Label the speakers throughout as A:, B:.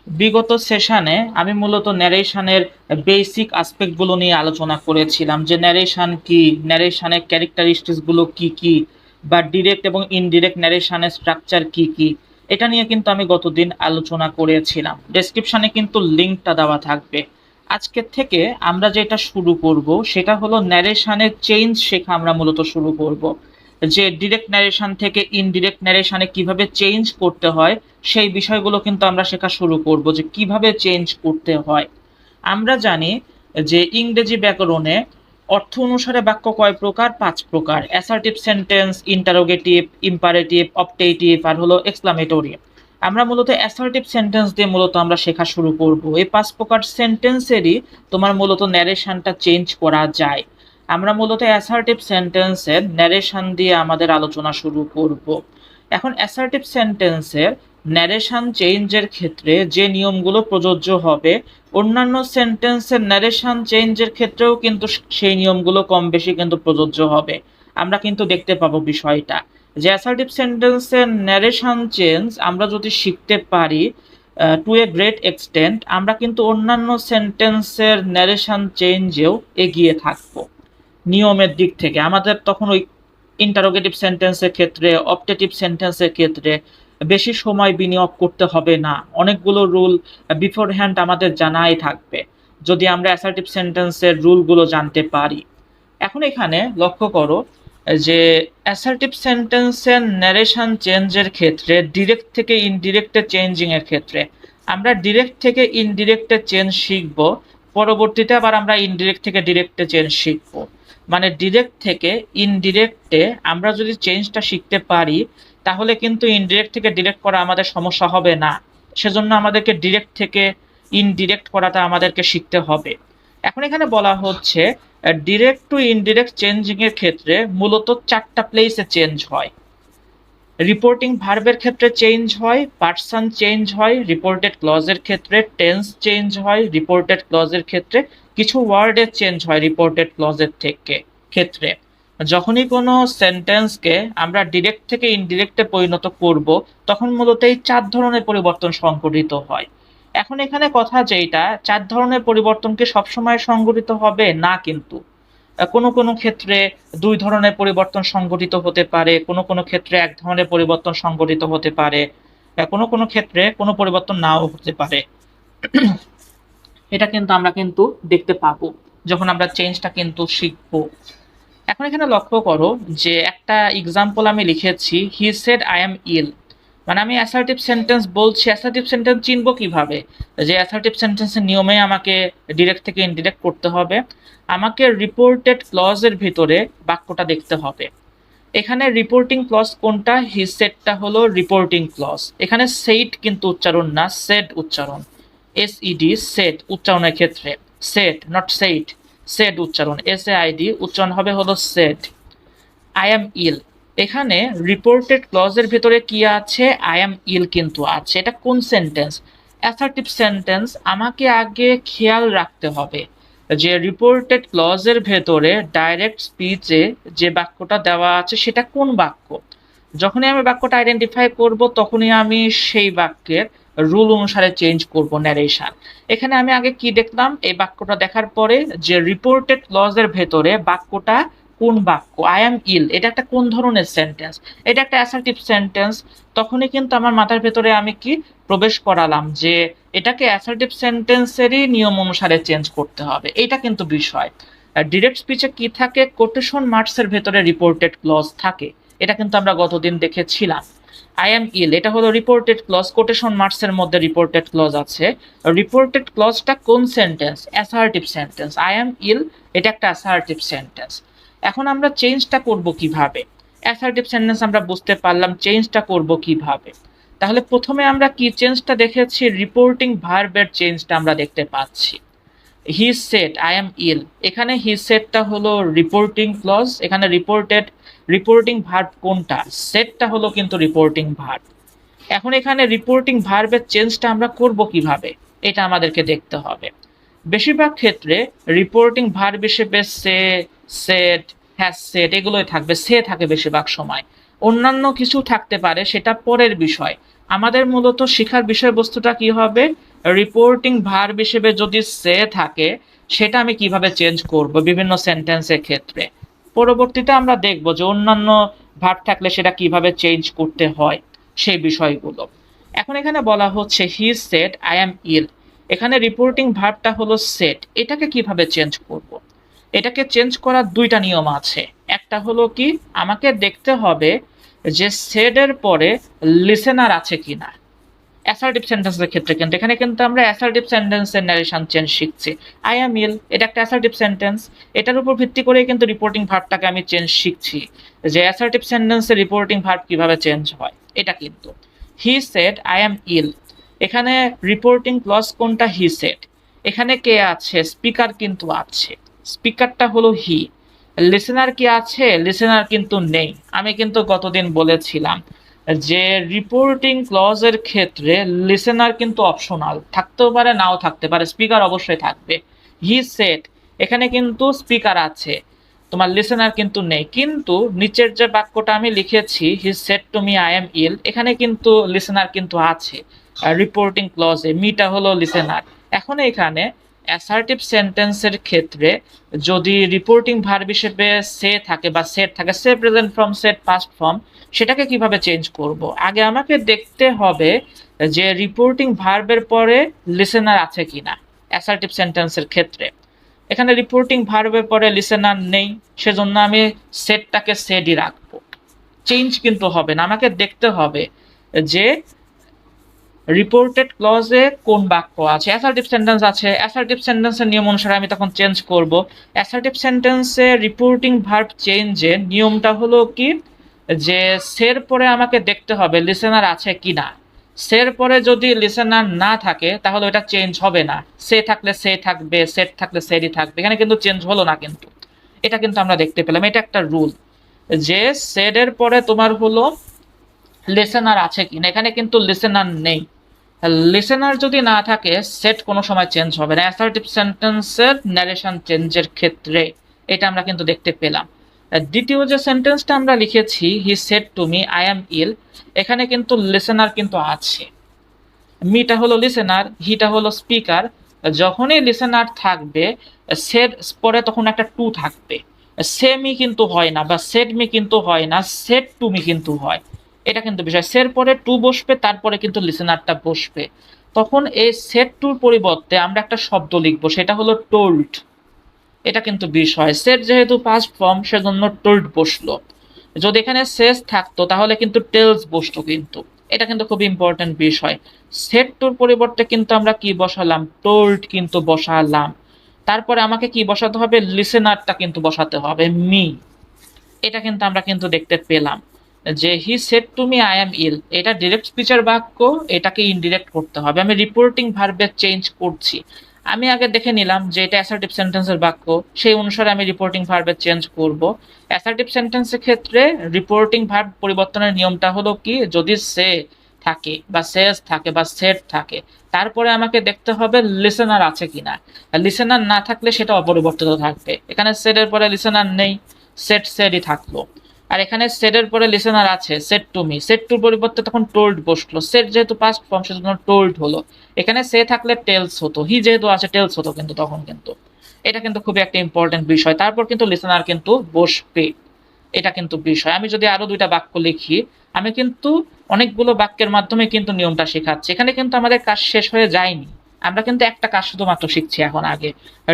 A: বিগত সেশনে আমি মূলত ন্যারেশনের বেসিক অ্যাসপেক্টগুলো নিয়ে আলোচনা করেছিলাম, যে ন্যারেশন কি, ন্যারেশনের ক্যারেক্টারিস্টিক্সগুলো কি কি, বা ডিরেক্ট এবং ইনডিরেক্ট ন্যারেশনের স্ট্রাকচার কি কি। এটা নিয়ে কিন্তু আমি গতদিন আলোচনা করেছিলাম। ডেসক্রিপশনে কিন্তু লিঙ্কটা দেওয়া থাকবে। আজকের থেকে আমরা যেটা শুরু করব সেটা হলো ন্যারেশনের চেঞ্জ শেখা। আমরা মূলত শুরু করব যে ডিরেক্ট ন্যারেশন থেকে ইনডিরেক্ট ন্যারেশনে কিভাবে চেঞ্জ করতে হয়, সেই বিষয়গুলো কিন্তু আমরা শেখা শুরু করব, যে কিভাবে চেঞ্জ করতে হয়। আমরা জানি যে ইংরেজি ব্যাকরণে অর্থ অনুসারে বাক্য কয় প্রকার? 5 প্রকার: assertive sentence, interrogative, imperative, optative আর হলো এক্সক্লামেটরি। আমরা মূলত অ্যাসার্টিভ সেন্টেন্স দিয়ে মূলত আমরা শেখা শুরু করব। এই 5 প্রকার সেন্টেন্সেরই তোমার মূলত ন্যারেশনটা চেঞ্জ করা যায়। আমরা মূলত অ্যাসার্টিভ সেন্টেন্সের ন্যারেশন দিয়ে আমাদের আলোচনা শুরু করব। এখন অ্যাসার্টিভ সেন্টেন্সের ন্যারেশন চেঞ্জের ক্ষেত্রে যে নিয়মগুলো প্রযোজ্য হবে, অন্যান্য সেন্টেন্সের ন্যারেশন চেঞ্জের ক্ষেত্রেও কিন্তু সেই নিয়মগুলো কম বেশি কিন্তু প্রযোজ্য হবে। আমরা কিন্তু দেখতে পাবো বিষয়টা, যে অ্যাসার্টিভ সেন্টেন্সের ন্যারেশন চেঞ্জ আমরা যদি শিখতে পারি টু এ গ্রেট এক্সটেন্ট, আমরা কিন্তু অন্যান্য সেন্টেন্সের ন্যারেশন চেঞ্জেও এগিয়ে থাকবো। নিয়মের দিক থেকে আমাদের তখন ওই ইন্টারোগেটিভ সেন্টেন্সের ক্ষেত্রে, অপটেটিভ সেন্টেন্সের ক্ষেত্রে বেশি সময় বিনিয়োগ করতে হবে না। অনেকগুলো রুল বিফোর হ্যান্ড আমাদের জানাই থাকবে যদি আমরা অ্যাসার্টিভ সেন্টেন্সের রুলগুলো জানতে পারি। এখন এখানে লক্ষ্য করো যে অ্যাসার্টিভ সেন্টেন্সের ন্যারেশন চেঞ্জের ক্ষেত্রে ডিরেক্ট থেকে ইনডিরেক্টে চেঞ্জিং এর ক্ষেত্রে আমরা ডিরেক্ট থেকে ইনডিরেক্টে চেঞ্জ শিখব, পরবর্তীতে আবার আমরা ইনডিরেক্ট থেকে ডিরেক্টে চেঞ্জ শিখব। মানে ডিরেক্ট থেকে ইনডিরেক্টে আমরা যদি চেঞ্জটা শিখতে পারি, তাহলে কিন্তু ইনডিরেক্ট থেকে ডিরেক্ট করা আমাদের সমস্যা হবে না। সেজন্য আমাদেরকে ডিরেক্ট থেকে ইনডিরেক্ট করাটা আমাদেরকে শিখতে হবে। এখন এখানে বলা হচ্ছে ডিরেক্ট টু ইনডিরেক্ট চেঞ্জিং এর ক্ষেত্রে মূলত 4টা প্লেসে চেঞ্জ হয়। রিপোর্টিং ভার্বের ক্ষেত্রে চেঞ্জ হয়, পার্সন চেঞ্জ হয়, রিপোর্টেড ক্লজের ক্ষেত্রে টেন্স চেঞ্জ হয়, রিপোর্টেড ক্লজের ক্ষেত্রে কিছু ওয়ার্ডের চেঞ্জ হয় রিপোর্টেড ক্লজের থেকে ক্ষেত্রে। যখনই কোনো সেন্টেন্সকে আমরা ডিরেক্ট থেকে ইনডিরেক্টে পরিণত করব, তখন মূলত এই 4 ধরনের পরিবর্তন সংঘটিত হয়। এখন এখানে কথা যেটা, 4 ধরনের পরিবর্তন কি সবসময় সংঘটিত হবে? না, কিন্তু কোনো কোনো ক্ষেত্রে 2 ধরনের পরিবর্তন সংঘটিত হতে পারে, কোনো কোনো ক্ষেত্রে 1 ধরনের পরিবর্তন সংঘটিত হতে পারে, কোনো কোনো ক্ষেত্রে কোনো পরিবর্তন নাও হতে পারে। এটা কিন্তু আমরা কিন্তু দেখতে পাবো যখন আমরা চেঞ্জটা কিন্তু শিখবো। এখন এখানে লক্ষ্য করো যে একটা এক্সাম্পল আমি লিখেছি, হি সেড আই এম ইল। মানে আমি অ্যাসার্টিভ সেন্টেন্স বলছি, অ্যাসার্টিভ সেন্টেন্স চিনবো কিভাবে? যে অ্যাসার্টিভ সেন্টেন্সের নিয়মে আমাকে ডিরেক্ট থেকে ইনডিরেক্ট করতে হবে। আমাকে রিপোর্টেড ক্লজের ভিতরে বাক্যটা দেখতে হবে। এখানে রিপোর্টিং ক্লজ কোনটা? হি সেডটা হলো রিপোর্টিং ক্লজ। এখানে সেইড কিন্তু উচ্চারণ না, সেড উচ্চারণ। এসইডি, সেড উচ্চারণের ক্ষেত্রে, সেড নট সেইড, সেড উচ্চারণ। এসএআইডি উচ্চারণ হবে হলো সেড। আই এম ইল, এখানে রিপোর্টেড ক্লজের ভিতরে কি আছে? আই এম ইল কিন্তু আছে। এটা কোন সেন্টেন্স? Assertive sentence. আমাকে আগে খেয়াল রাখতে হবে যে রিপোর্টেড ক্লজের ভেতরে ডাইরেক্ট স্পিচে যে বাক্যটা দেওয়া আছে সেটা কোন বাক্য। যখনই আমি বাক্যটা আইডেন্টিফাই করব, তখনই আমি সেই বাক্যের রুল অনুসারে চেঞ্জ করব ন্যারেশন। এখানে আমি আগে কি দেখলাম? এই বাক্যটা দেখার পরে যে রিপোর্টেড ক্লজের ভেতরে বাক্যটা কোন বাক্য, আই এম ইল, এটা একটা কোন ধরনের সেন্টেন্স? এটা একটা অ্যাসার্টিভ সেন্টেন্স। তখনই কিন্তু আমার মাথার ভেতরে আমি কি প্রবেশ করালাম যে এটাকে অ্যাসার্টিভ সেন্টেন্সেরই নিয়ম অনুসারে চেঞ্জ করতে হবে। এটা কিন্তু বিষয়। ডিরেক্ট স্পিচে কি থাকে? কোটেশন মার্কসের ভেতরে রিপোর্টেড ক্লজ থাকে। এটা কিন্তু আমরা গতদিন দেখেছিলাম। আই এম ইল এটা হলো রিপোর্টেড ক্লজ, কোটেশন মার্কসের মধ্যে রিপোর্টেড ক্লজ আছে। রিপোর্টেড ক্লজটা কোন sentence? Assertive sentence. I am ill এটা একটা অ্যাসার্টিভ সেন্টেন্স। এখন আমরা চেঞ্জটা করব কিভাবে? অ্যাসার্টিভ সেন্টেন্স আমরা বুঝতে পারলাম, চেঞ্জটা করব কিভাবে? তাহলে প্রথমে আমরা কি চেঞ্জটা দেখেছি? রিপোর্টিং ভার্বের চেঞ্জটা আমরা দেখতে পাচ্ছি। He said I am ill, এখানে হি সেডটা হলো রিপোর্টিং ক্লজ। এখানে রিপোর্টিং ভার্ব কোনটা? সেডটা হলো কিন্তু রিপোর্টিং ভার্ব। এখন এখানে রিপোর্টিং ভার্বের চেঞ্জটা আমরা করব কিভাবে, এটা আমাদেরকে দেখতে হবে। বেশিরভাগ ক্ষেত্রে রিপোর্টিং ভার্ব হিসেবে সে, সেড, হ্যাজ সেড এগুলোই থাকবে, সে থাকে বেশিরভাগ সময়। অন্যান্য কিছু থাকতে পারে, সেটা পরের বিষয়। আমাদের মূলত শিখার বিষয়বস্তুটা কি হবে? রিপোর্টিং ভার্ব হিসেবে যদি সে থাকে সেটা আমি কিভাবে চেঞ্জ করব বিভিন্ন সেন্টেন্সের ক্ষেত্রে। পরবর্তীতে আমরা দেখব যে অন্যান্য ভার্ব থাকলে সেটা কিভাবে চেঞ্জ করতে হয় সেই বিষয়গুলো। এখন এখানে বলা হচ্ছে he said I am ill. এখানে রিপোর্টিং ভার্বটা হলো সেড, এটাকে কিভাবে চেঞ্জ করব? এটাকে চেঞ্জ করার দুইটা নিয়ম আছে। একটা হলো কি, আমাকে দেখতে হবে যে সেড এর পরে লিসেনার আছে কিনা। অ্যাসার্টিভ সেন্টেন্সের ক্ষেত্রে কিন্তু এখানে কিন্তু আমরা অ্যাসার্টিভ সেন্টেন্সের ন্যারেশন চেঞ্জ শিখছি। আই অ্যাম ইল এটা একটা অ্যাসার্টিভ সেন্টেন্স, এটার উপর ভিত্তি করে কিন্তু রিপোর্টিং ভার্বটাকে আমি চেঞ্জ শিখছি, যে অ্যাসার্টিভ সেন্টেন্সের রিপোর্টিং ভার্ব কিভাবে চেঞ্জ হয় এটা কিন্তু। He said I am ill, এখানে রিপোর্টিং ক্লজ কোনটা? He said. এখানে কে আছে? স্পিকার কিন্তু আছে, স্পিকারটা হলো হি। লিসেনার কি আছে? লিসেনার কিন্তু নেই। আমি কিন্তু গতদিন বলেছিলাম যে রিপোর্টিং ক্লজের ক্ষেত্রে লিসেনার কিন্তু অপশনাল, থাকতেও পারে নাও থাকতে পারে, স্পিকার অবশ্যই থাকবে। হি সেড এখানে কিন্তু স্পিকার আছে, তোমার লিসেনার কিন্তু নেই। কিন্তু নিচের যে বাক্যটা আমি লিখেছি he said to me I am ill, এখানে কিন্তু লিসেনার কিন্তু আছে রিপোর্টিং ক্লজে, মিটা হলো লিসেনার। এখন এখানে অ্যাসার্টিভ সেন্টেন্সের ক্ষেত্রে যদি রিপোর্টিং ভার্ব হিসেবে সে থাকে বা সেট থাকে, say present form, said past form, সেটাকে কিভাবে চেঞ্জ করব? আগে আমাকে দেখতে হবে যে রিপোর্টিং ভার্বের পরে লিসেনার আছে কিনা অ্যাসার্টিভ সেন্টেন্সের ক্ষেত্রে। এখানে রিপোর্টিং ভার্বের পরে লিসেনার নেই, সেজন্য আমি সেটটাকে সেটই রাখবো, চেঞ্জ কিন্তু হবে না। আমাকে দেখতে হবে যে রিপোর্টেড ক্লজে কোন বাক্য আছে। অ্যাসার্টিভ সেন্টেন্স আছে, অ্যাসার্টিভ সেন্টেন্সের নিয়ম অনুসারে আমি তখন চেঞ্জ করব। অ্যাসার্টিভ সেন্টেন্সে রিপোর্টিং ভার্ব চেঞ্জের নিয়মটা হলো কি, যে সের পরে আমাকে দেখতে হবে লিসেনার আছে কিনা। সের পরে যদি লিসেনার না থাকে তাহলে এটা চেঞ্জ হবে না, সে থাকলে সে থাকবে, সেট থাকলে সেটই থাকবে। এখানে কিন্তু চেঞ্জ হলো না, কিন্তু এটা কিন্তু আমরা দেখতে পেলাম, এটা একটা রুল যে সেড এর পরে তোমার হলো লিসেনার আছে কিনা। এখানে কিন্তু লিসেনার নেই, লিসেনার যদি না থাকে সেট কোনো সময় চেঞ্জ হবে না অ্যাসার্টিভ সেন্টেন্সের ন্যারেশন চেঞ্জের ক্ষেত্রে। এটা আমরা কিন্তু দেখতে পেলাম। দ্বিতীয় যে সেন্টেন্সটা আমরা লিখেছি he said to me I am ill, এখানে কিন্তু লিসেনার কিন্তু আছে, মিটা হলো লিসেনার, হিটা হলো স্পিকার। যখনই লিসেনার থাকবে সেড পরে তখন একটা টু থাকবে, সে মি কিন্তু হয় না বা সেড মি কিন্তু হয় না, সেড টু মি কিন্তু হয়। এটা কিন্তু বিষয়, সের পরে টু বসবে, তারপরে কিন্তু লিসেনারটা বসবে। তখন এই সেড টুর পরিবর্তে আমরা একটা শব্দ লিখবো, সেটা হলো টোল্ড। এটা কিন্তু বিষয়, সেট যেহেতু পাস্ট ফর্ম সেজন্য টোল্ড বসলো। যদি এখানে সেস থাকতো তাহলে কিন্তু টেলস বসতো, কিন্তু এটা কিন্তু খুব ইম্পর্টেন্ট বিষয়। সেট টুর পরিবর্তে কিন্তু আমরা কি বসালাম? টোল্ড কিন্তু বসালাম। তারপরে আমাকে কি বসাতে হবে? লিসেনারটা কিন্তু বসাতে হবে, মি। এটা কিন্তু আমরা কিন্তু দেখতে পেলাম যে he said to me I am ill, এটা ডিরেক্ট স্পিচের বাক্য, এটাকে ইনডিরেক্ট করতে হবে। আমি রিপোর্টিং ভার্বে চেঞ্জ করছি, আমি আগে দেখে নিলাম যে এটা অ্যাসার্টিভ সেন্টেন্সের বাক্য, সেই অনুসারে আমি রিপোর্টিং ভার্বে চেঞ্জ করব। অ্যাসার্টিভ সেন্টেন্সের ক্ষেত্রে রিপোর্টিং ভার্ব পরিবর্তনের নিয়মটা হলো কি, যদি সে থাকে বা সেস থাকে বা সেট থাকে, তারপরে আমাকে দেখতে হবে লিসেনার আছে কিনা। লিসেনার না থাকলে সেটা অপরিবর্তিত থাকবে। এখানে সেটের পরে লিসেনার নেই, সেট সেটই থাকলো। আর এখানে সেটের পরে লিসেনার আছে, সেট টু মি, সেট টুর পরিবর্তে তখন টোল্ড বসলো। সেট যেহেতু পাস্ট ফর্ম সেজন্য টোল্ড হলো। এখানে সে থাকলে টেলস হতো, হি যেহেতু আছে টেলস হতো কিন্তু তখন কিন্তু। এটা কিন্তু খুবই একটা ইম্পর্টেন্ট বিষয়। তারপর কিন্তু লিসেনার কিন্তু বসবে, এটা কিন্তু বিষয়। আমি যদি আরো দুইটা বাক্য লিখি, আমি কিন্তু অনেকগুলো বাক্যের মাধ্যমে কিন্তু নিয়মটা শেখাচ্ছি। এখানে কিন্তু আমাদের কাজ শেষ হয়ে যায়নি, আমরা কিন্তু একটা কাজ শুধুমাত্র শিখছি এখন। আগে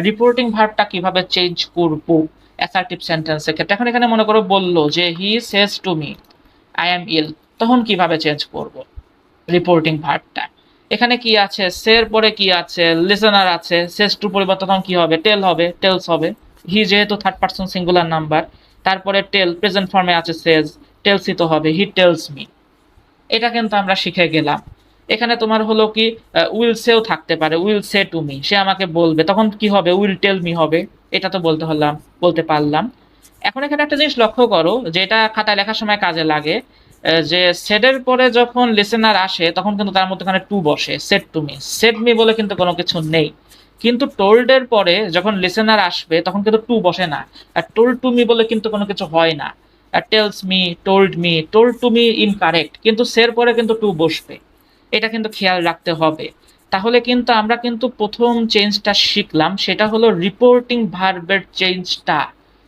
A: রিপোর্টিং ভার্বটা কিভাবে চেঞ্জ করব অ্যাসার্টিভ সেন্টেন্সের ক্ষেত্রে। এখন এখানে মনে করো বললো যে he says to me I am ill, তখন কিভাবে চেঞ্জ করব রিপোর্টিং ভার্বটা? এখানে কি আছে? সের পরে কি আছে? লিসেনার আছে। সেজ টু পরিবর্তে তখন কি হবে? টেল হবে, টেলস হবে। হি যেহেতু থার্ড পারসন সিঙ্গুলার নাম্বার, তারপরে টেল প্রেজেন্ট ফর্মে আছে সেজ, টেলসই তো হবে, হি টেলস মি। এটা কিন্তু আমরা শিখে গেলাম। এখানে তোমার হলো কি, উইল সেও থাকতে পারে, উইল সে টু মি, সে আমাকে বলবে, তখন কি হবে? উইল টেল মি হবে। এটা তো বলতে পারলাম। এখন এখানে একটা জিনিস লক্ষ্য করো, যেটা খাতায় লেখার সময় কাজে লাগে, যে সেটের পরে যখন লিসেনার আসে তখন কিন্তু তার মধ্যে টু বসে, set to me. Set me বলে কিন্তু কোনো কিছু নেই। কিন্তু টোল্ডের পরে যখন লিসেনার আসবে তখন কিন্তু টু বসে না, আর টোল্ড টু মি বলে কিন্তু কোনো কিছু হয় না। Tales me, told to me incorrect, কিন্তু সের পরে কিন্তু টু বসবে, এটা কিন্তু খেয়াল রাখতে হবে। তাহলে কিন্তু আমরা কিন্তু প্রথম চেঞ্জটা শিখলাম, সেটা হলো রিপোর্টিং ভার্বের চেঞ্জটা,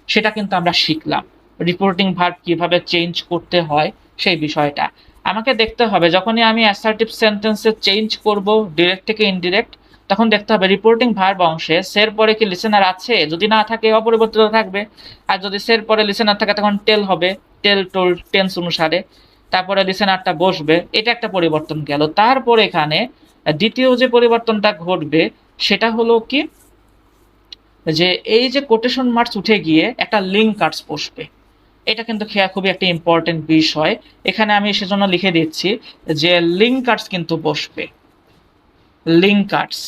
A: সেটা কিন্তু আমরা শিখলাম। রিপোর্টিং ভার্ব কিভাবে চেঞ্জ করতে হয় সেই বিষয়টা আমাকে দেখতে হবে। যখনই আমি অ্যাসার্টিভ সেন্টেন্সে চেঞ্জ করব ডিরেক্ট থেকে ইনডিরেক্ট, তখন দেখতে হবে রিপোর্টিং ভার্ব অংশে সের পরে কি লিসেনার আছে, যদি না থাকে অপরিবর্তিত থাকবে, আর যদি সের পরে লিসেনার থাকে তখন টেল হবে, টেল টোল্ড টেন্স অনুসারে, তারপরে লিসেনারটা বসবে, এটা একটা পরিবর্তন গেল। তারপর এখানে দ্বিতীয় যে পরিবর্তনটা ঘটবে সেটা হলো কি, যে এই যে কোটেশন মার্কস উঠে গিয়ে একটা লিঙ্ক কার্ডস বসবে। এটা কিন্তু খুবই একটা ইম্পর্টেন্ট বিষয়, এখানে আমি সেজন্য লিখে দিচ্ছি যে লিঙ্ক কার্ডস কিন্তু বসবে, লিঙ্ক কার্ডস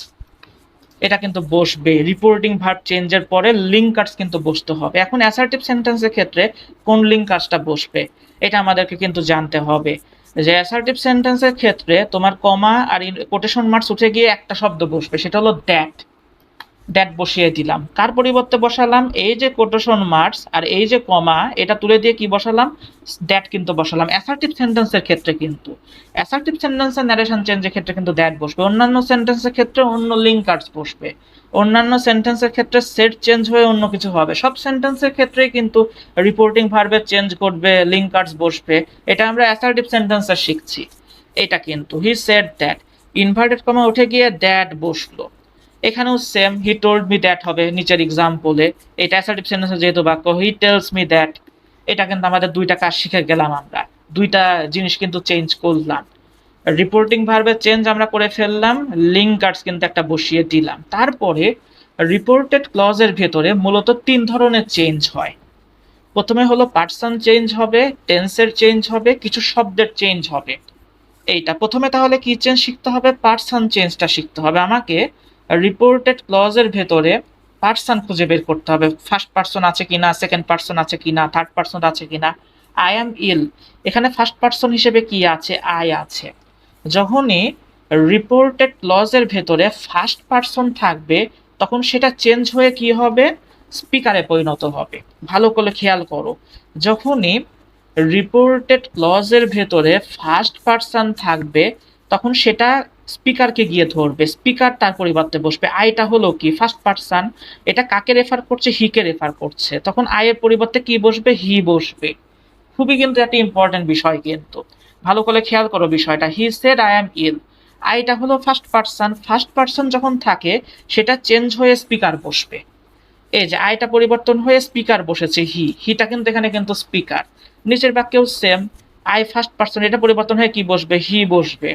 A: এটা কিন্তু বসবে। রিপোর্টিং ভার্ব চেঞ্জের পরে লিঙ্ক কার্ডস কিন্তু বসতে হবে। এখন অ্যাসার্টিভ সেন্টেন্সের ক্ষেত্রে কোন লিঙ্ক কার্ডসটা বসবে এটা আমাদেরকে কিন্তু জানতে হবে। যে অ্যাসার্টিভ সেন্টেন্সের ক্ষেত্রে তোমার কমা আর কোটেশন মার্কস উঠে গিয়ে একটা শব্দ বসবে, সেটা হলো দ্যাট। দ্যাট বসিয়ে দিলাম, কার পরিবর্তে বসালাম, এই যে কোটেশন মার্কস আর এই যে কমা এটা তুলে দিয়ে কি বসালাম, দ্যাট কিন্তু বসালাম। অ্যাসার্টিভ সেন্টেন্সের ক্ষেত্রে কিন্তু, অ্যাসার্টিভ সেন্টেন্সের ন্যারেশন চেঞ্জের ক্ষেত্রে কিন্তু দ্যাট বসবে। অন্যান্য সেন্টেন্সের ক্ষেত্রে অন্য লিঙ্ক কার্ডস বসবে, অন্যান্য সেন্টেন্সের ক্ষেত্রে সেট চেঞ্জ হয়ে অন্য কিছু হবে। সব সেন্টেন্সের ক্ষেত্রেই কিন্তু রিপোর্টিং ভার্বের চেঞ্জ করবে, লিঙ্ক কার্ডস বসবে। এটা আমরা অ্যাসার্টিভ সেন্টেন্সে শিখছি। এটা কিন্তু he said that, inverted comma উঠে গিয়ে দ্যাট বসলো। এখানেও same, he told me that হবে নিচের এক্সাম্পলে। এটা অ্যাসার্টিভ সেন্টেন্সে যেহেতু বাক্য, হি টেলস মি দ্যাট, এটা কিন্তু আমাদের দুইটা কাজ শিখে গেলাম, আমরা দুইটা জিনিস কিন্তু চেঞ্জ করলাম। রিপোর্টিং ভার্বের চেঞ্জ আমরা করে ফেললাম, লিঙ্ক কার্ডস কিন্তু একটা বসিয়ে দিলাম। তারপরে রিপোর্টেড ক্লজের ভেতরে মূলত তিন ধরনের চেঞ্জ হয়। প্রথমে হলো পার্সন চেঞ্জ হবে, টেন্সের চেঞ্জ হবে, কিছু শব্দের চেঞ্জ হবে। এইটা প্রথমে তাহলে কি চেঞ্জ শিখতে হবে, পার্সন চেঞ্জটা শিখতে হবে আমাকে। রিপোর্টেড ক্লজের ভেতরে পার্সন খুঁজে বের করতে হবে, ফার্স্ট পার্সন আছে কিনা, সেকেন্ড পার্সন আছে কিনা, থার্ড পার্সন আছে কিনা। আই অ্যাম ইল, এখানে ফার্স্ট পার্সন হিসেবে কি আছে, আই আছে। যখনই রিপোর্টেড ক্লজের ভেতরে ফার্স্ট পার্সন থাকবে তখন সেটা চেঞ্জ হয়ে কি হবে, স্পিকারে পরিণত হবে। ভালো করে খেয়াল করো, যখনই রিপোর্টেড ক্লজের ভেতরে ফার্স্ট পার্সন থাকবে তখন সেটা স্পিকারকে গিয়ে ধরবে, স্পিকার তার পরিবর্তে বসবে। আইটা হলো কি ফার্স্ট পার্সন, এটা কাকে রেফার করছে, হিকে রেফার করছে, তখন আইয়ের পরিবর্তে কি বসবে, হি বসবে। খুবই কিন্তু একটা ইম্পর্টেন্ট বিষয়, কিন্তু ভালো করে খেয়াল করো বিষয়টা। হি সেড আই অ্যাম ইল, আইটা হলো ফার্স্ট পার্সন, ফার্স্ট পার্সন যখন থাকে সেটা চেঞ্জ হয়ে স্পিকার বসবে। এই যে আইটা পরিবর্তন হয়ে স্পিকার বসেছে, হিটা কিন্তু এখানে কিন্তু স্পিকার। নিচের বাক্যেও সেম, আই ফার্স্ট পার্সন, এটা পরিবর্তন হয়ে কি বসবে, হি বসবে।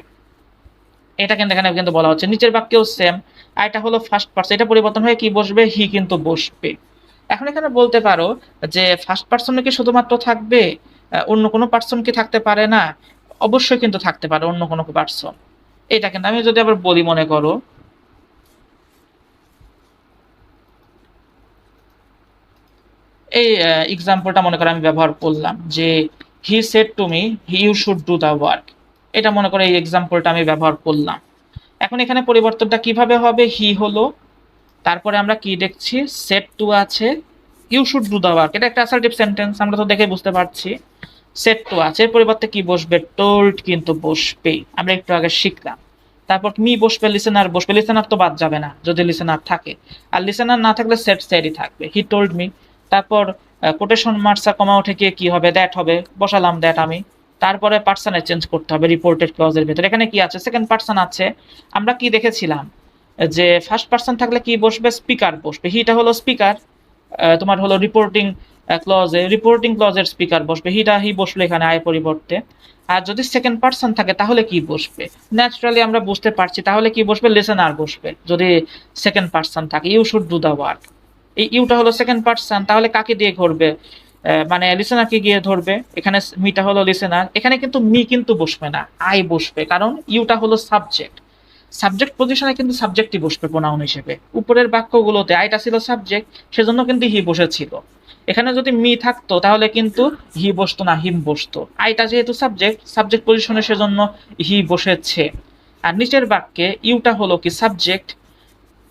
A: এটা কিন্তু এখানে কিন্তু বলা হচ্ছে। নিচের বাক্যেও সেম, আইটা হলো ফার্স্ট পার্সন, এটা পরিবর্তন হয়ে কি বসবে, হি কিন্তু বসবে। এখন এখানে বলতে পারো যে ফার্স্ট পার্সনে কি শুধুমাত্র থাকবে, অন্য কোনো পার্সন কি থাকতে পারে না, অবশ্যই কিন্তু থাকতে পারে অন্য কোনো পার্সন। এটা কিন্তু আমি যদি আবার বলি, মনে করো এই এক্সাম্পলটা মনে করো আমি ব্যবহার করলাম যে he said to me you should do the work, এটা মনে করো এই এক্সাম্পলটা আমি ব্যবহার করলাম। এখন এখানে পরিবর্তনটা কিভাবে হবে, হি হলো, তারপরে আমরা কি দেখছি, সেড টু আছে, you should do the work, এটা একটা অ্যাসার্টিভ সেন্টেন্স, আমরা তো দেখে বুঝতে পারছি। সেড টু আছে, এর পরিবর্তে কি বসবে, টোল্ড কিন্তু বসবে, আমরা একটু আগে শিখলাম। তারপর মি বসবে, লিসেনার বসবে, লিসেনার তো বাদ যাবে না যদি লিসেনার থাকে, আর লিসেনার না থাকলে সেড সেডই থাকবে, হি টোল্ড মি। তারপর কোটেশন মার্কস কমা উঠে গিয়ে কি হবে, দ্যাট হবে, বসালাম দ্যাট আমি। তারপরে পার্সনে চেঞ্জ করতে হবে রিপোর্টেড ক্লজের ভেতরে, এখানে কি আছে, সেকেন্ড পার্সন আছে। আমরা কি দেখেছিলাম যে ফার্স্ট পার্সন থাকলে কি বসবে, স্পিকার বসবে, হিটা হলো স্পিকার, তোমার হলো রিপোর্টিং ক্লজে, রিপোর্টিং ক্লজের স্পিকার বসবে, হি বসলো এখানে আয় পরিবর্তে। আর যদি সেকেন্ড পার্সন থাকে তাহলে কি বসবে, ন্যাচারালি আমরা বুঝতে পারছি, তাহলে কি বসবে, লিসেনার বসবে যদি সেকেন্ড পার্সন থাকে, you should do the work. এই ইউটা হলো সেকেন্ড পার্সন, তাহলে কাকে দিয়ে ধরবে, মানে লিসেনারকে গিয়ে ধরবে। এখানে মিটা হলো লিসেনার, এখানে কিন্তু মি কিন্তু বসবে না, আই বসবে, কারণ ইউটা হলো সাবজেক্ট, সাবজেক্ট পজিশনে কিন্তু সাবজেক্টই বসবে প্রোনাউন হিসেবে। উপরের বাক্যগুলোতে আইটা ছিল সাবজেক্ট, সেজন্য কিন্তু হি বসেছিল। এখানে যদি মি থাকতো তাহলে কিন্তু হি বসতো না, হিম বসতো। আইটা যেহেতু সাবজেক্ট, সাবজেক্ট পজিশনে সেজন্য হি বসেছে। আর নিচের বাক্যে ইউটা হলো কি subject,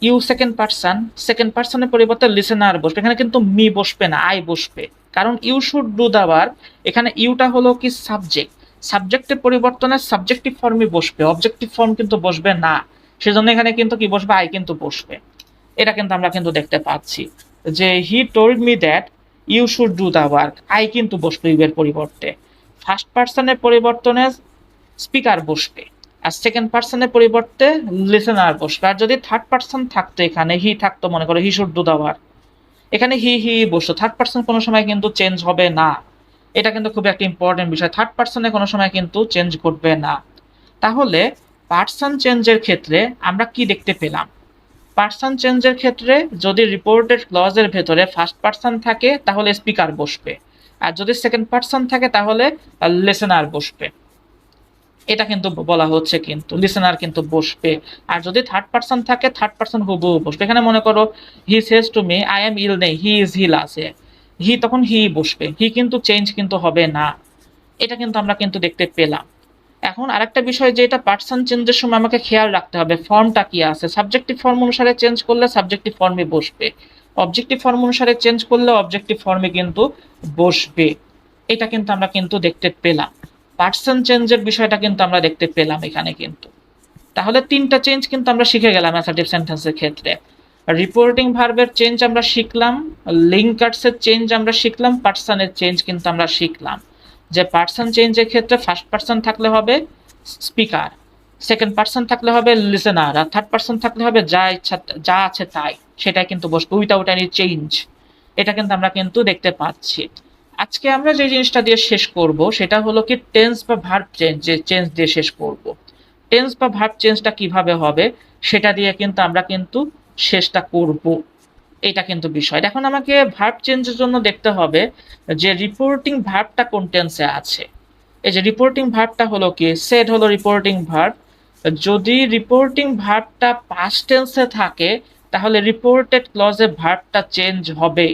A: you second person, second পার্সনের পরিবর্তে লিসেনার বসবে, এখানে কিন্তু মি বসবে না, আই বসবে, কারণ you should do the work, এখানে ইউটা হলো কি সাবজেক্ট, সাবজেক্টের পরিবর্তনে সাবজেক্টিভ ফর্মই বসবে, অবজেক্টিভ ফর্ম কিন্তু বসবে না। সেজন্য এখানে কিন্তু কি বসবে, আই কিন্তু বসবে। এটা কিন্তু আমরা কিন্তু দেখতে পাচ্ছি যে he told me that you should do the work, I কিন্তু বসবে ইউ এর পরিবর্তে। ফার্স্ট পার্সনের পরিবর্তনে স্পিকার বসবে, আর সেকেন্ড পার্সনের পরিবর্তে লিসেনার বসবে। আর যদি থার্ড পার্সন থাকতো, এখানে হি থাকতো, মনে করো he should do the work, এখানে হি হি বসতো, থার্ড পার্সন কোনো সময় কিন্তু চেঞ্জ হবে না। এটা কিন্তু খুব একটা ইম্পর্টেন্ট বিষয়, থার্ড পার্সনে কোনো সময় কিন্তু চেঞ্জ ঘটবে না। তাহলে পার্সন চেঞ্জের ক্ষেত্রে আমরা কি দেখতে পেলাম? পার্সন চেঞ্জের ক্ষেত্রে যদি রিপোর্টেড ক্লজের ভেতরে ফার্স্ট পার্সন থাকে তাহলে স্পিকার বসবে, আর যদি সেকেন্ড পার্সন থাকে তাহলে লিসেনার বসবে। এটা কিন্তু বলা হচ্ছে, কিন্তু লিসেনার কিন্তু বসবে। আর যদি থার্ড পার্সন থাকে, থার্ড পার্সন হুবহু বসবে। এখানে মনে করো he says to me I am ill নেই, হি ইজ হিল আছে, হি তখন হি বসবে, হি কিন্তু চেঞ্জ কিন্তু হবে না। এটা কিন্তু আমরা কিন্তু দেখতে পেলাম। এখন আরেকটা বিষয় যে এটা পার্সন চেঞ্জের সময় আমাকে খেয়াল রাখতে হবে ফর্মটা কি আছে। সাবজেক্টিভ ফর্ম অনুসারে চেঞ্জ করলে সাবজেক্টিভ ফর্মে বসবে, অবজেক্টিভ ফর্ম অনুসারে চেঞ্জ করলে অবজেক্টিভ ফর্মে কিন্তু বসবে। এটা কিন্তু আমরা কিন্তু দেখতে পেলাম, পার্সন চেঞ্জের বিষয়টা কিন্তু আমরা দেখতে পেলাম এখানে কিন্তু। তাহলে তিনটা চেঞ্জ কিন্তু আমরা শিখে গেলাম অ্যাসার্টিভ সেন্টেন্সের ক্ষেত্রে। রিপোর্টিং ভার্বের চেঞ্জ আমরা শিখলাম, লিঙ্কার্সের চেঞ্জ আমরা শিখলাম, পার্সনের চেঞ্জ কিন্তু আমরা শিখলাম। যে পার্সন চেঞ্জের ক্ষেত্রে ফার্স্ট পার্সন থাকলে হবে স্পিকার, সেকেন্ড পার্সন থাকলে হবে লিসেনার, আর থার্ড পার্সন থাকলে হবে যা ইচ্ছা যা আছে তাই, সেটাই কিন্তু বসবে উইথাউট এনি চেঞ্জ। এটা কিন্তু আমরা কিন্তু দেখতে পাচ্ছি। আজকে আমরা যে জিনিসটা দিয়ে শেষ করব সেটা হলো কি টেন্স বা ভার্ব চেঞ্জ, যে চেঞ্জ দিয়ে শেষ করব। টেন্স বা ভার্ব চেঞ্জটা কিভাবে হবে সেটা দিয়ে কিন্তু আমরা কিন্তু শেষটা করব। এটা কিন্তু বিষয়। এখন আমাকে ভার্ব চেঞ্জের জন্য দেখতে হবে যে রিপোর্টিং ভার্বটা কোন টেন্সে আছে। এই যে রিপোর্টিং ভার্বটা হলো কি, সেড হলো রিপোর্টিং ভার্ব। যদি রিপোর্টিং ভার্বটা পাস্ট টেন্সে থাকে তাহলে রিপোর্টেড ক্লজে ভার্বটা চেঞ্জ হবে।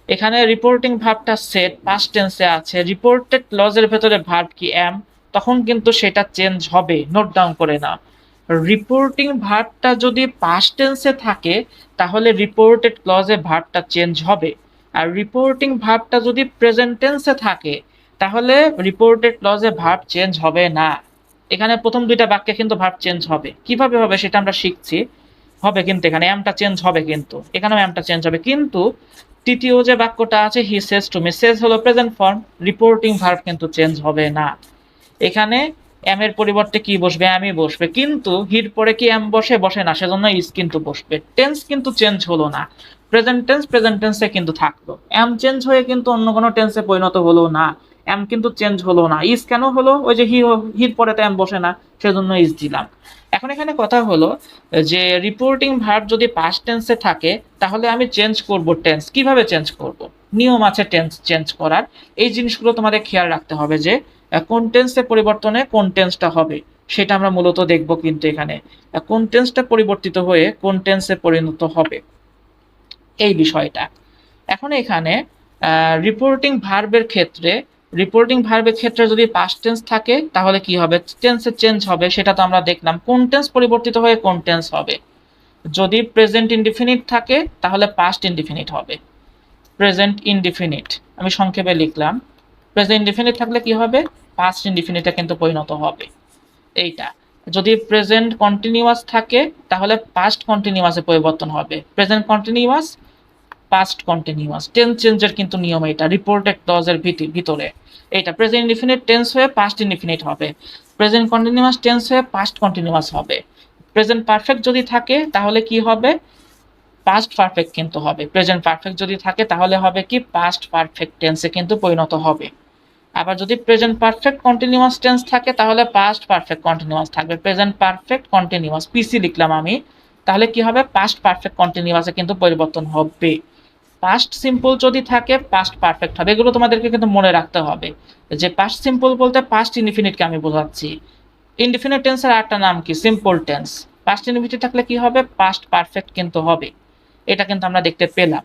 A: এখানে রিপোর্টিং ভার্বটা সেড পাস্ট টেন্সে আছে, রিপোর্টেড ক্লজের ভেতরে ভার্ব কি অ্যাম, তখন কিন্তু সেটা চেঞ্জ হবে। নোট ডাউন করে নাও, রিপোর্টিং ভার্বটা যদি পাস্ট টেন্সে থাকে তাহলে রিপোর্টেড ক্লজে ভার্বটা চেঞ্জ হবে। আর রিপোর্টিং ভার্বটা যদি প্রেজেন্ট টেন্সে থাকে তাহলে রিপোর্টেড ক্লজে ভার্ব চেঞ্জ হবে না। এখানে প্রথম দুইটা বাক্যে কিন্তু ভার্ব চেঞ্জ হবে, কিভাবে হবে সেটা আমরা শিখছি। হবে কিন্তু এখানে অ্যামটা চেঞ্জ হবে, কিন্তু এখানেও অ্যামটা চেঞ্জ হবে, কিন্তু তৃতীয় যে বাক্যটা আছে হি সেজ টু মি, সেজ হলো প্রেজেন্ট ফর্ম, রিপোর্টিং ভার্ব কিন্তু চেঞ্জ হবে না। এখানে এম এর পরিবর্তে কি বসবে, অ্যামই বসবে, কিন্তু হির পরে কি এম বসে, বসে না, সেজন্য ইজ কিন্তু বসবে। টেন্স কিন্তু চেঞ্জ হলো না, প্রেজেন্ট টেন্সে কিন্তু থাকলো। এম চেঞ্জ হয়ে কিন্তু অন্য কোনো টেন্সে পরিণত হলো না, এম কিন্তু চেঞ্জ হলো না। ইজ কেন হলো, ওই যে হির পরে তো এম বসে না, সেজন্য ইজ দিলাম। এখন এখানে কথা হলো যে রিপোর্টিং ভার্ব যদি পাস্ট টেন্সে থাকে তাহলে আমি চেঞ্জ করব টেন্স। কিভাবে চেঞ্জ করব, নিয়ম আছে টেন্স চেঞ্জ করার। এই জিনিসগুলো তোমাদের খেয়াল রাখতে হবে যে কোন টেন্সের পরিবর্তনে কোন টেন্সটা হবে সেটা আমরা মূলত দেখব। কিন্তু এখানে কোন টেন্সটা পরিবর্তিত হয়ে কোন টেন্সে পরিণত হবে এই বিষয়টা। এখন এখানে রিপোর্টিং ভার্বের ক্ষেত্রে যদি পাস্ট টেন্স থাকে তাহলে কি হবে, টেন্সের চেঞ্জ হবে। সেটা তো আমরা দেখলাম, কোন টেন্স পরিবর্তিত হয়ে কোন টেন্স হবে। যদি প্রেজেন্ট ইনডিফিনিট থাকে তাহলে পাস্ট ইনডিফিনিট হবে, প্রেজেন্ট ইনডিফিনিট আমি সংক্ষেপে লিখলাম। প্রেজেন্ট ইনডিফিনিট থাকলে কি হবে, পাস্ট ইনডিফিনিটে কিন্তু পরিণত হবে এইটা। যদি প্রেজেন্ট কন্টিনিউয়াস থাকে তাহলে পাস্ট কন্টিনিউয়াসে পরিবর্তন হবে, present continuous past continuous. Tense চেঞ্জের কিন্তু নিয়ম এটা রিপোর্টেড ক্লজের ভিতরে। এটা প্রেজেন্ট ইনডিফিনিট টেন্স হয়ে পাস্ট ইনডিফিনিট হবে, প্রেজেন্ট কন্টিনিউয়াস টেন্স হয়ে পাস্ট কন্টিনিউয়াস হবে। প্রেজেন্ট পারফেক্ট যদি থাকে তাহলে কি হবে, পাস্ট পারফেক্ট কিন্তু হবে। প্রেজেন্ট পারফেক্ট যদি থাকে তাহলে হবে কি, পাস্ট পারফেক্ট টেন্সে কিন্তু পরিণত হবে। আবার যদি প্রেজেন্ট পারফেক্ট কন্টিনিউয়াস টেন্স থাকে তাহলে পাস্ট পারফেক্ট কন্টিনিউয়াস থাকবে। প্রেজেন্ট পারফেক্ট কন্টিনিউয়াস পিসি লিখলাম আমি, তাহলে কি হবে, পাস্ট পারফেক্ট কন্টিনিউয়াসে কিন্তু পরিবর্তন হবে। পাস্ট সিম্পল যদি থাকে পাস্ট পারফেক্ট হবে। এগুলো তোমাদেরকে কিন্তু মনে রাখতে হবে যে পাস্ট সিম্পল বলতে পাস্ট ইনডিফিনিটকে আমি বোঝাচ্ছি। ইনডিফিনিট টেন্সের আরেকটা নাম কি, সিম্পল টেন্স। পাস্ট ইনডিফিনিট থাকলে কি হবে, পাস্ট পারফেক্ট কিন্তু হবে। এটা কিন্তু আমরা দেখতে পেলাম।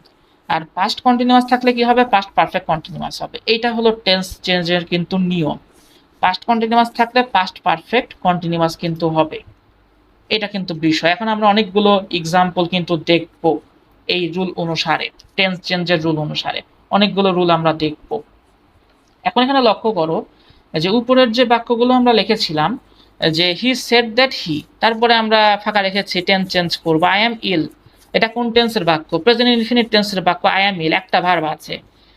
A: আর পাস্ট কন্টিনিউয়াস থাকলে কি হবে, পাস্ট পারফেক্ট কন্টিনিউয়াস হবে। এইটা হলো টেন্স চেঞ্জের কিন্তু নিয়ম। পাস্ট কন্টিনিউয়াস থাকলে পাস্ট পারফেক্ট কন্টিনিউয়াস কিন্তু হবে। এটা কিন্তু বিষয়। এখন আমরা অনেকগুলো এক্সাম্পল কিন্তু দেখব এই রুল অনুসারে, টেন্স চেঞ্জের রুল অনুসারে অনেকগুলো রুল আমরা দেখব। এখন এখানে লক্ষ্য করো যে উপরের যে বাক্যগুলো আমরা লিখেছিলাম যে হি সেড দ্যাট হি, তারপরে আমরা ফাঁকা রেখেছি, টেন্স চেঞ্জ করবো, আই এম ইল। এটা কোন টেন্সের বাক্য? প্রেজেন্ট ইনফিনিট টেন্সের বাক্য। আই এম ইল, একটা ভার্ব আছে,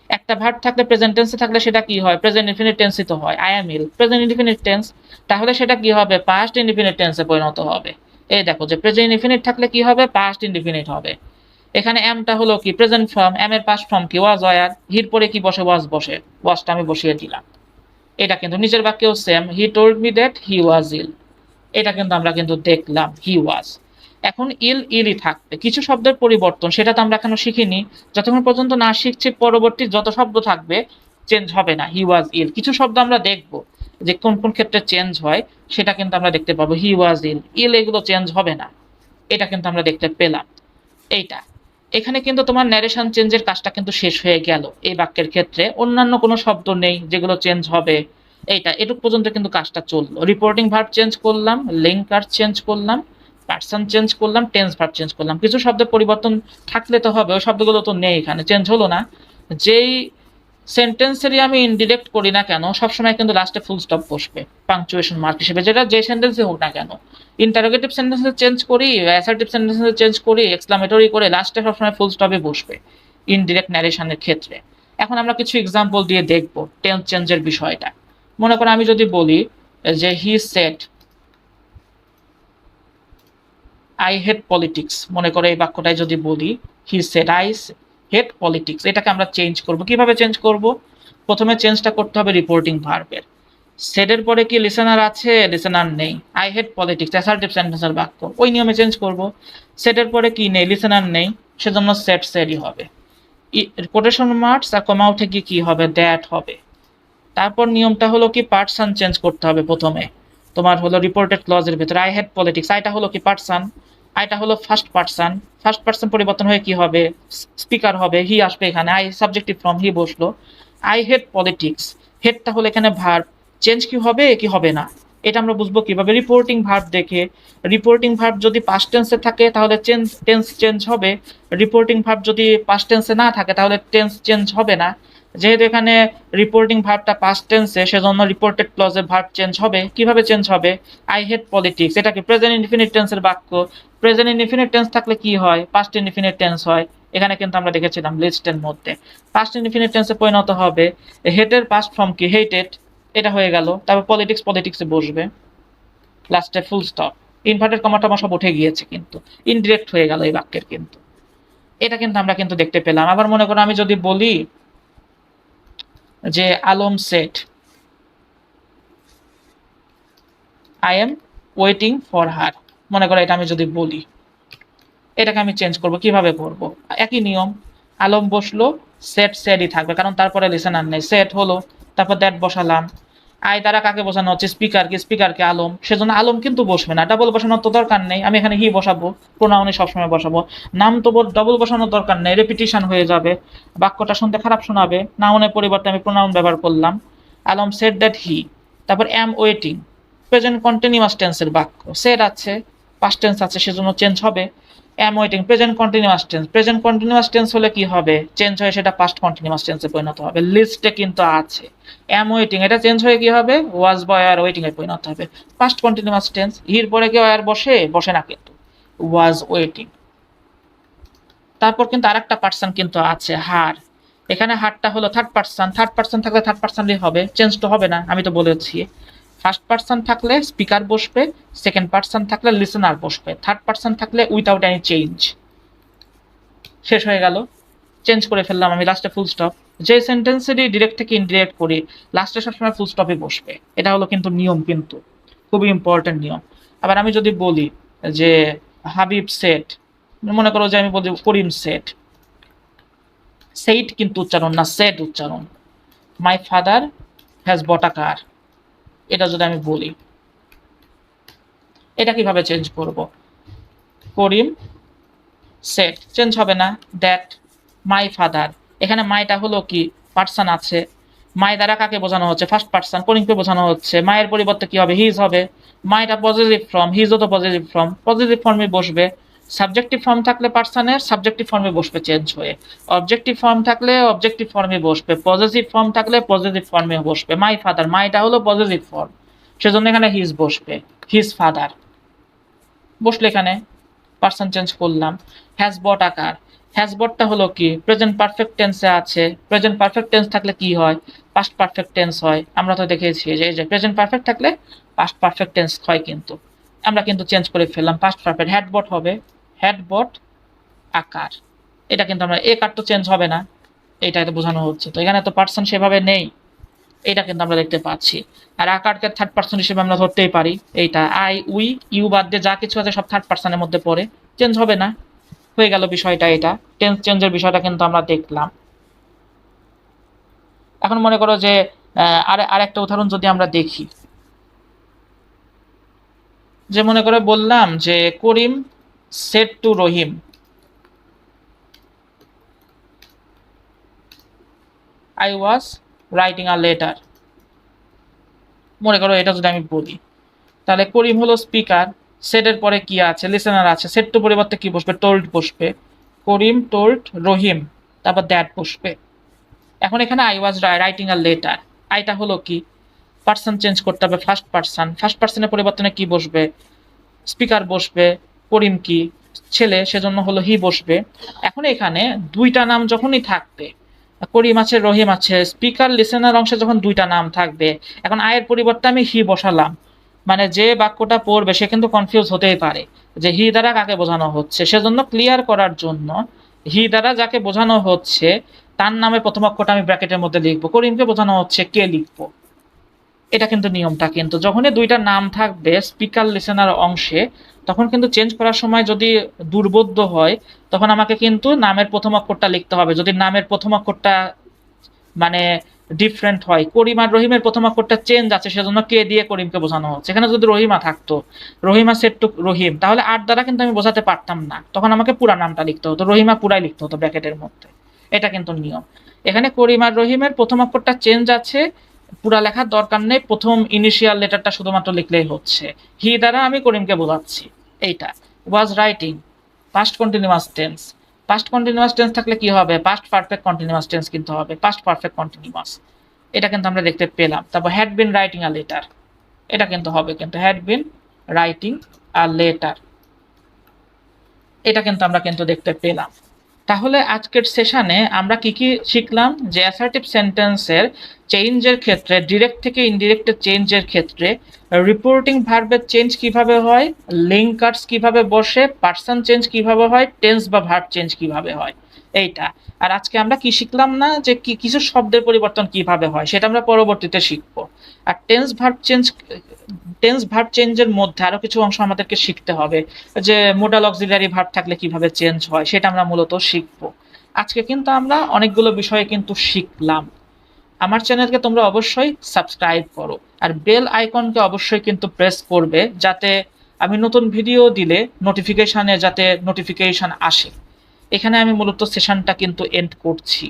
A: একটা ভার্ব থাকলে প্রেজেন্ট টেন্সে থাকলে সেটা কি হয়? প্রেজেন্ট ইনফিনিট টেন্সই তো হয়। I am ill present infinite tense, তাহলে সেটা কি হবে? পাস্ট ইনডিফিনিট টেন্সে পরিণত হবে। এই দেখো যে প্রেজেন্ট ইনডিফিনিট থাকলে কি হবে? পাস্ট ইনডিফিনিট হবে। এখানে এমটা হলো কি? Present form. এম এর পাস্ট ফর্ম কি? Was were. হির পরে কি বসে? ওয়াজ বসে। ওয়াজটা আমি বসিয়ে দিলাম। এটা কিন্তু নিচের বাক্যেও same, he told me that he was ill. এটা কিন্তু আমরা কিন্তু দেখলাম, হি ওয়াজ। এখন ইল ইলই থাকবে। কিছু শব্দের পরিবর্তন সেটা তো আমরা এখনো শিখিনি। যতক্ষণ পর্যন্ত না শিখছি পরবর্তী যত শব্দ থাকবে চেঞ্জ হবে না। হি ওয়াজ ইল, কিছু শব্দ আমরা দেখব যে কোন কোন ক্ষেত্রে চেঞ্জ হয়, সেটা কিন্তু আমরা দেখতে পাবো। হি ওয়াজ ইল, ইল এগুলো চেঞ্জ হবে না, এটা কিন্তু আমরা দেখতে পেলাম। এইটা এখানে কিন্তু তোমার ন্যারেশন চেঞ্জের কাজটা কিন্তু শেষ হয়ে গেল। এই বাক্যের ক্ষেত্রে অন্যান্য কোনো শব্দ নেই যেগুলো চেঞ্জ হবে। এইটা এটুক পর্যন্ত কিন্তু কাজটা চললো। রিপোর্টিং ভার্ব চেঞ্জ করলাম, লিঙ্কার চেঞ্জ করলাম, পার্সন চেঞ্জ করলাম, টেন্স ভার্ব চেঞ্জ করলাম। কিছু শব্দের পরিবর্তন থাকলে তো হবে, ওই শব্দগুলো তো নেই এখানে, চেঞ্জ হলো না। যেই সেন্টেন্সেরই আমি ইনডিরেক্ট করি না কেন সবসময় কিন্তু লাস্টে ফুল স্টপ বসবে পাংচুয়েশন মার্ক হিসেবে, যেটা যে সেন্টেন্সে হোক না কেন। ইন্টারোগেটিভ সেন্টেন্সে চেঞ্জ করি, অ্যাসার্টিভ সেন্টেন্সে চেঞ্জ করি, এক্সক্লামেটরি করে, লাস্টে সবসময় ফুল স্টপে বসবে ইনডিরেক্ট ন্যারেশনের ক্ষেত্রে। এখন আমরা কিছু এক্সাম্পল দিয়ে দেখব টেন্স চেঞ্জের বিষয়টা। মনে করো আমি যদি বলি যে he said I hate politics, মনে করো এই বাক্যটাই যদি বলি he said I hate politics, এটাকে আমরা চেঞ্জ করব। কিভাবে চেঞ্জ করব? প্রথমে চেঞ্জটা করতে হবে রিপোর্টিং ভার্বের। সেডের পরে কি লিসেনার আছে? লিসেনার নেই। আই হেট পলিটিক্স অ্যাসার্টিভ সেন্টেন্সের বাক্য, ওই নিয়মে চেঞ্জ করব। সেডের পরে কি নেই? লিসেনার নেই, সেজন্য সেড সেডই হবে। কোটেশন মার্কস আর কমা উঠে গিয়ে কি হবে? দ্যাট হবে। তারপর নিয়মটা হলো কি পার্সন চেঞ্জ করতে হবে প্রথমে। তোমার হলো রিপোর্টেড ক্লজের ভিতরে আই হ্যাড পলিটিক্স, আইটা হলো কি? পার্সন, আইটা হলো ফার্স্ট পার্সন। ফার্স্ট পার্সন পরিবর্তন হয়ে কি হবে? স্পিকার হবে, হি আসবে এখানে, আই সাবজেক্টিভ ফ্রম হি বসলো। আই হেড পলিটিক্স, হেডটা হলো এখানে ভার্ব। চেঞ্জ কি হবে কি হবে না এটা আমরা বুঝবো কিভাবে? রিপোর্টিং ভার্ব দেখে। রিপোর্টিং ভার্ব যদি পাস্ট টেন্সে থাকে তাহলে টেন্স চেঞ্জ হবে। রিপোর্টিং ভার্ব যদি পাস্ট টেন্সে না থাকে তাহলে টেন্স চেঞ্জ হবে না। যেহেতু এখানে রিপোর্টিং ভার্বটা পাস্ট টেন্সে, সেজন্য রিপোর্টেড ক্লজে ভার্ব চেঞ্জ হবে। কিভাবে চেঞ্জ হবে? আই হেট পলিটিক্স, এটা কি প্রেজেন্ট ইনডিফিনিট টেন্সের বাক্য। প্রেজেন্ট ইনডিফিনিট টেন্স থাকলে কি হয়? পাস্ট ইনডিফিনিট টেন্স হয়। এখানে কিন্তু আমরা দেখেছিলাম লিস্টের মধ্যে পাস্ট ইনডিফিনিট টেন্সে পরিণত হবে। হেটের পাস্ট ফর্ম কি? হেটেড, এটা হয়ে গেল। তারপর পলিটিক্স পলিটিক্সে বসবে, লাস্টে ফুল স্টপ। ইনভার্টেড কমা টমা সব উঠে গিয়েছে, কিন্তু ইনডিরেক্ট হয়ে গেল এই বাক্যের কিন্তু। এটা কিন্তু আমরা কিন্তু দেখতে পেলাম। আবার মনে করো আমি যদি বলি যে Alam said I am waiting for her, মনে করো এটা আমি যদি বলি, এটাকে আমি চেঞ্জ করব। কিভাবে করব? একই নিয়ম, আলম বসলো, সেট সেটই থাকবে কারণ তারপরে লিসেনার নেই, সেট হলো, তারপর দ্যাট বসালাম। আই দ্বারা কাকে বোঝানো হচ্ছে? স্পিকারকে, স্পিকারকে আলম, সেজন্য আলম কিন্তু বসবে না, ডাবল বসানোর তো দরকার নেই, আমি এখানে হি বসাবো, প্রোনাউনে সবসময় বসাবো। নাম তো ডবল বসানোর দরকার নেই, রেপিটিশন হয়ে যাবে, বাক্যটা শুনতে খারাপ শোনাবে, নাউনের পরিবর্তে আমি প্রোনাউন ব্যবহার করলাম। আলম সেড দ্যাট হি, তারপর অ্যাম ওয়েটিং, প্রেজেন্ট কন্টিনিউয়াস টেন্সের বাক্য, সেড আছে, পাস্ট টেন্স আছে, সেজন্য চেঞ্জ হবে। Am waiting present continuous tense, present continuous tense হলে কি হবে? চেঞ্জ হয়ে সেটা পাস্ট কন্টিনিউয়াস টেন্সে পরিণত হবে। লিস্টে কিন্তু আছে অ্যাম ওয়েটিং, এটা চেঞ্জ হয়ে কি হবে? ওয়াজ বা আর ওয়েটিং এ পরিণত হবে। পাস্ট কন্টিনিউয়াস টেন্স, হির পরে কি আর বসে? বসে না কিন্তু, ওয়াজ ওয়েটিং। তারপর কিন্তু আরেকটা পার্সন কিন্তু আছে, হার। এখানে হারটা হলো থার্ড পার্সন, থার্ড পার্সন থাকলে থার্ড পার্সনই হবে, চেঞ্জ তো হবে না, আমি তো বলেছি। ফার্স্ট পার্সন থাকলে স্পিকার বসবে, সেকেন্ড পার্সন থাকলে লিসেনার বসবে, থার্ড পার্সন থাকলে উইথাউট এনি চেঞ্জ। শেষ হয়ে গেল, চেঞ্জ করে ফেললাম আমি, লাস্টে ফুল স্টপ। যে সেন্টেন্সেরই ডিরেক্ট থেকে ইনডিরেক্ট করি লাস্টে সবসময় ফুল স্টপে বসবে, এটা হলো কিন্তু নিয়ম, কিন্তু খুবই ইম্পর্টেন্ট নিয়ম। আবার আমি যদি বলি যে হাবিব সেট, মনে করো যে আমি বলি করিম সেট, সেইট কিন্তু উচ্চারণ না, সেট উচ্চারণ। মাই ফাদার হ্যাজ বট আ কার, এটা যদি আমি বলি, এটা কিভাবে চেঞ্জ করব? করিম সেট, চেঞ্জ হবে না, দ্যাট মাই ফাদার, এখানে মাইটা হলো কি? পার্সন আছে, মাই দ্বারা কাকে বোঝানো হচ্ছে? ফার্স্ট পার্সন, করিমকে বোঝানো হচ্ছে। মায়ের পরিবর্তে কি হবে? হিজ হবে। মাইটা পজিটিভ ফর্ম, হিজও তো পজিটিভ ফর্ম, পজিটিভ ফর্মে বসবে। সাবজেক্টিভ ফর্ম থাকলে পার্সনের সাবজেক্টিভ ফর্মে বসবে চেঞ্জ হয়ে, অবজেক্টিভ ফর্ম থাকলে অবজেক্টিভ ফর্মে বসবে, পজিটিভ ফর্ম থাকলে পজিটিভ ফর্মে বসবে। মাই ফাদার, মাইটা হলো পজিটিভ ফর্ম, সেজন্য এখানে হিজ বসবে। হিজ ফাদার বসলে এখানে পার্সন চেঞ্জ করলাম। হ্যাজ বট আকার, হ্যাজ বটটা হলো কি প্রেজেন্ট পারফেক্ট টেন্সে আছে। প্রেজেন্ট পারফেক্ট টেন্স থাকলে কি হয়, পাস্ট পারফেক্ট টেন্স হয়। আমরা তো দেখেছি যে প্রেজেন্ট পারফেক্ট থাকলে পাস্ট পারফেক্ট টেন্স হয়, কিন্তু আমরা কিন্তু চেঞ্জ করে ফেললাম পাস্ট পারফেক্ট। হ্যাড বট হবে হ্যাড বট আকার। এটা কিন্তু আমরা এ কার তো চেঞ্জ হবে না, এটা তো বোঝানো হচ্ছে। তো এখানে তো পার্সন সেভাবে নেই, এটা কিন্তু আমরা দেখতে পাচ্ছি। আর আকারকে থার্ড পার্সন হিসেবে আমরা ধরতেই পারি। এইটা আই উই ইউ বাদ দিয়ে যা কিছু আছে সব থার্ড পার্সনের মধ্যে পড়ে, চেঞ্জ হবে না। হয়ে গেল বিষয়টা। এটা টেন্স চেঞ্জের বিষয়টা কিন্তু আমরা দেখলাম। এখন মনে করো যে আরেকটা উদাহরণ যদি আমরা দেখি, যে মনে করে বললাম যে Karim said to Rahim, I was writing a letter. মনে করো এটা যদি আমি বলি, তাহলে করিম হলো স্পিকার, সেটের পরে কি আছে, লিসেনার আছে। সেট টু পরিবর্তে কি বসবে, টোল্ড বসবে। করিম টোল্ড রহিম, তারপর দ্যাট বসবে। এখন এখানে I was writing a letter, আইটা হলো কি পার্সন চেঞ্জ করতে হবে ফার্স্ট পার্সন। ফার্স্ট পার্সনের পরিবর্তনে কি বসবে, স্পিকার বসবে। করিম কি ছেলে, সেজন্য হলো হি বসবে। এখন এখানে দুইটা নাম যখনই থাকবে, করিম আছে রহিম আছে, স্পিকার লিসেনার অংশে যখন দুইটা নাম থাকবে, এখন আয়ের পরিবর্তে আমি হি বসালাম, মানে যে বাক্যটা পড়বে সে কিন্তু কনফিউজ হতেই পারে যে হি দ্বারা কাকে বোঝানো হচ্ছে। সেজন্য ক্লিয়ার করার জন্য হি দ্বারা যাকে বোঝানো হচ্ছে তার নামে প্রথম অক্ষরটা আমি ব্র্যাকেটের মধ্যে লিখবো, করিমকে বোঝানো হচ্ছে কে লিখবো। এটা কিন্তু নিয়মটা। কিন্তু যখনই দুইটা নাম থাকবে স্পিকার লিসেনার অংশে, তখন কিন্তু চেঞ্জ করার সময় যদি দুর্বোধ্য হয়, তখন আমাকে কিন্তু নামের প্রথম অক্ষরটা লিখতে হবে। যদি নামের প্রথম অক্ষরটা মানে ডিফারেন্ট হয়, করিম আর রহিমের প্রথম অক্ষরটা চেঞ্জ আছে, সেজন্য কে দিয়ে করিমকে বোঝানো হচ্ছে। এখানে যদি রহিমা থাকতো, রহিমা সেট টু রহিম, তাহলে আর দ্বারা কিন্তু আমি বোঝাতে পারতাম না, তখন আমাকে পুরা নামটা লিখতে হতো, রহিমা পুরাই লিখতে হতো ব্র্যাকেটের মধ্যে। এটা কিন্তু নিয়ম। এখানে করিম আর রহিমের প্রথম অক্ষরটা চেঞ্জ আছে, পুরা লেখার দরকার নেই, প্রথম ইনিশিয়াল লেটারটা শুধুমাত্র লিখলেই হচ্ছে। হি দ্বারা আমি করিমকে বোঝাচ্ছি। এইটা was writing past continuous tense. Past continuous tense থাকলে কি হবে, পাস্ট পারফেক্ট কন্টিনিউয়াস টেন্স কিন্তু হবে, পাস্ট পারফেক্ট কন্টিনিউয়াস। এটা কিন্তু আমরা দেখতে পেলাম। তারপর had been writing a letter, এটা কিন্তু হবে, কিন্তু had been writing a letter, এটা কিন্তু আমরা কিন্তু দেখতে পেলাম। তাহলে আজকের সেশনে আমরা কি কি শিখলাম, যে অ্যাসার্টিভ সেন্টেন্সের চেঞ্জের ক্ষেত্রে, ডিরেক্ট থেকে ইনডিরেক্টের চেঞ্জের ক্ষেত্রে রিপোর্টিং ভার্বের চেঞ্জ কিভাবে হয়, লিঙ্কার্স কিভাবে বসে, পার্সন চেঞ্জ কিভাবে হয়, টেন্স বা ভার্ব চেঞ্জ কিভাবে হয়, এইটা। আর আজকে আমরা কি শিখলাম না, যে কি কিছু শব্দের পরিবর্তন কিভাবে হয়, সেটা আমরা পরবর্তীতে শিখবো। আর টেন্স ভার্ব চেঞ্জের মধ্যে আরো কিছু অংশ আমাদেরকে শিখতে হবে, যে মোডাল অক্সিলারি ভার্ব থাকলে কিভাবে চেঞ্জ হয়, সেটা আমরা মূলত শিখবো। আজকে কিন্তু আমরা অনেকগুলো বিষয়ে কিন্তু শিখলাম। আমার চ্যানেলকে তোমরা অবশ্যই সাবস্ক্রাইব করো, আর বেল আইকনকে অবশ্যই কিন্তু প্রেস করবে, যাতে আমি নতুন ভিডিও দিলে নোটিফিকেশনে যাতে নোটিফিকেশন আসে। এখানে আমি মূলত সেশনটা কিন্তু এন্ড করছি।